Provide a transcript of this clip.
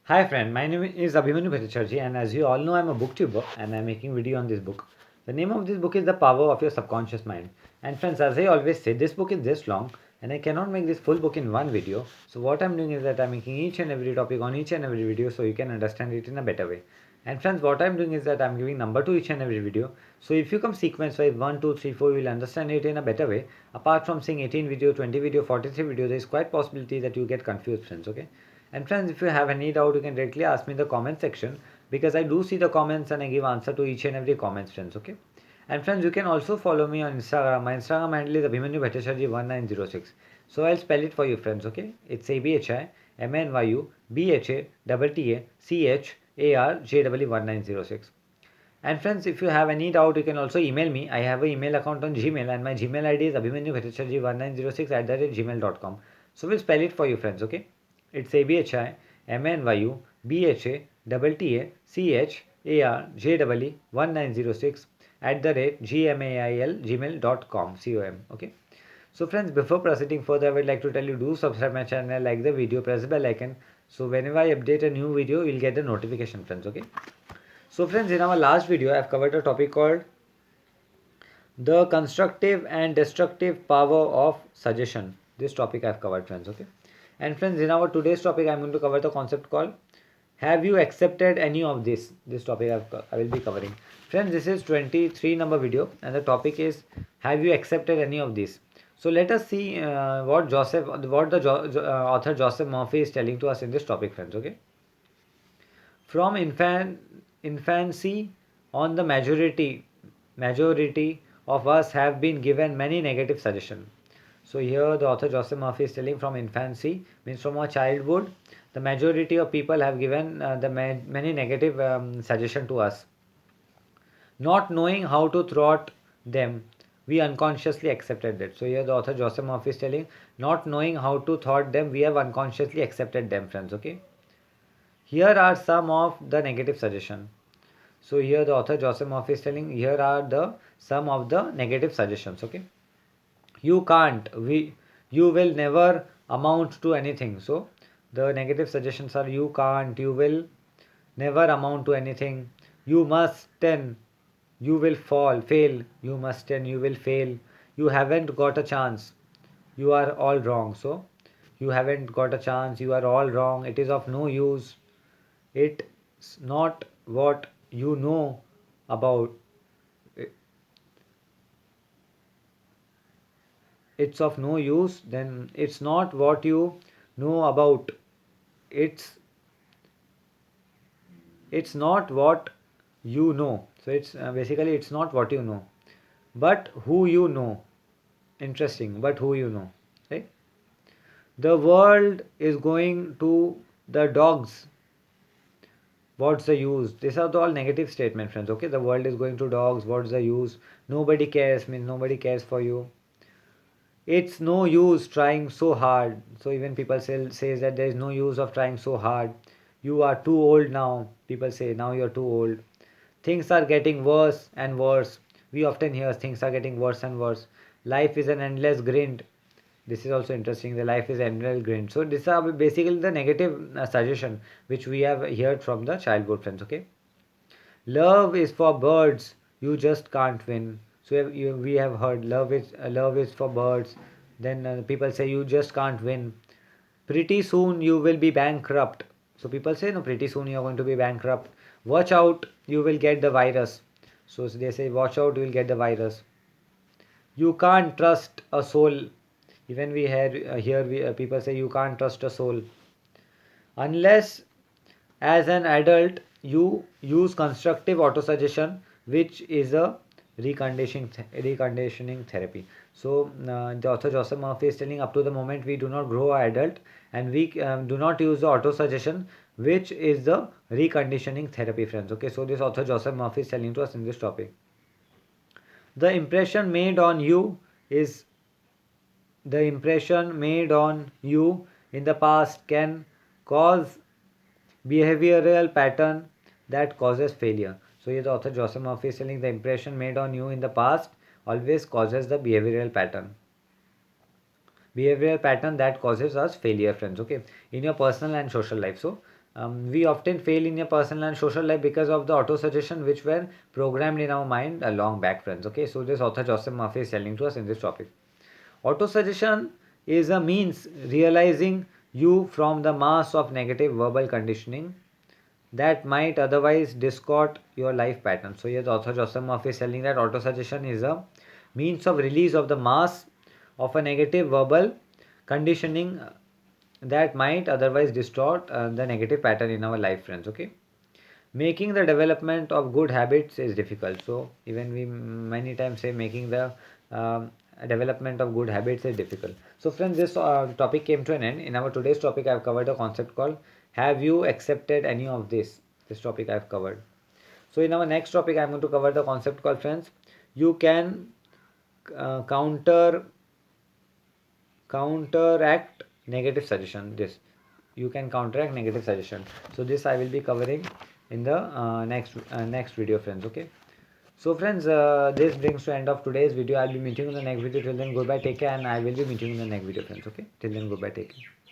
Hi friend, my name is Abhimanyu Bhattacharjee and as you all know I'm a booktuber and I'm making video on this book. The name of this book is The Power of Your Subconscious Mind. And friends, as I always say, this book is this long and I cannot make this full book in one video. So what I'm doing is that I'm making each and every topic on each and every video so you can understand it in a better way. And friends, what I'm doing is that I'm giving number to each and every video. So if you come sequence wise 1, 2, 3, 4, you will understand it in a better way. Apart from seeing 18 video, 20 video, 43 video, there is quite possibility that you get confused friends, okay? And friends, if you have any doubt, you can directly ask me in the comment section because I do see the comments and I give answer to each and every comments, friends. Okay. And friends, you can also follow me on Instagram. My Instagram handle is Abhimanyu Bhattacharjee 1906. So I'll spell it for you, friends. Okay. It's ABHIMNYUBHATTACHARJW1906. And friends, if you have any doubt, you can also email me. I have an email account on Gmail and my Gmail ID is abhimanyubhattacharjee1906 @gmail.com. So we'll spell it for you, friends. Okay. It's ABHIMNYUBHATTACHARJW1906 @gmail.com. Okay. So friends, before proceeding further, I would like to tell you do subscribe my channel, like the video, press the bell icon. So whenever I update a new video, you'll get the notification, friends. Okay. So friends, in our last video, I've covered a topic called the constructive and destructive power of suggestion. This topic I've covered, friends. Okay. And friends, in our today's topic, I'm going to cover the concept called have you accepted any of this? This topic I will be covering. Friends, this is 23 number video and the topic is have you accepted any of this? So let us see what the author Joseph Murphy is telling to us in this topic, friends. Okay. From infancy on, the majority of us have been given many negative suggestions. So here the author Joseph Murphy is telling from infancy, means from our childhood, the majority of people have given many negative suggestion to us. Not knowing how to thwart them, we unconsciously accepted it. So here the author Joseph Murphy is telling, not knowing how to thwart them, we have unconsciously accepted them, friends. Okay. Here are some of the negative suggestion. So here the author Joseph Murphy is telling, here are the some of the negative suggestions. Okay. You can't, you will never amount to anything. So the negative suggestions are you can't, you will never amount to anything, you must and you will fail, you must and you will fail, you haven't got a chance, you are all wrong. So you haven't got a chance, you are all wrong, it is of no use, it's not what you know about, it's of no use, then it's not what you know about, it's it's not what you know. So it's basically it's not what you know but who you know. Interesting, but who you know, right? The world is going to the dogs, what's the use? These are all negative statement, friends. Okay, the world is going to dogs, what's the use? Nobody cares, means nobody cares for you. It's no use trying so hard. So even people says that there is no use of trying so hard. You are too old now. People say now you're too old. Things are getting worse and worse. We often hear things are getting worse and worse. Life is an endless grind. This is also interesting. The life is an endless grind. So these are basically the negative suggestion which we have heard from the childhood, friends. Okay. Love is for birds. You just can't win. So we have heard love is for birds. Then people say you just can't win. Pretty soon you will be bankrupt. So people say no, pretty soon you are going to be bankrupt. Watch out, you will get the virus. So they say watch out, you will get the virus. You can't trust a soul. Even we hear people say you can't trust a soul unless as an adult you use constructive autosuggestion, which is a reconditioning therapy. So the author Joseph Murphy is telling up to the moment we do not grow our adult and we do not use the autosuggestion, which is the reconditioning therapy, friends. Okay, so this author Joseph Murphy is telling to us in this topic. The impression made on you is the impression made on you in the past can cause behavioral pattern that causes failure. So here the author Joseph Murphy is telling the impression made on you in the past always causes the behavioral pattern. Behavioral pattern that causes us failure, friends. Okay, in your personal and social life. So We often fail in your personal and social life because of the auto suggestion which were programmed in our mind long back, friends. Okay, so this author Joseph Murphy is telling to us in this topic. Auto suggestion is a means realizing you from the mass of negative verbal conditioning that might otherwise distort your life pattern. So here the author Joseph Murphy is telling that auto suggestion is a means of release of the mass of a negative verbal conditioning that might otherwise distort the negative pattern in our life, friends. Okay, making the development of good habits is difficult. So even we many times say making the development of good habits is difficult. So friends, this topic came to an end. In our today's topic, I have covered a concept called have you accepted any of this topic I have covered. So in our next topic, I am going to cover the concept called, friends, you can counteract negative suggestion. This you can counteract negative suggestion. So this I will be covering in the next video, friends. Okay, so friends, this brings to end of today's video. I'll be meeting you in the next video. Till then, goodbye, take care, and I will be meeting you in the next video, friends. Okay, till then, goodbye, take care.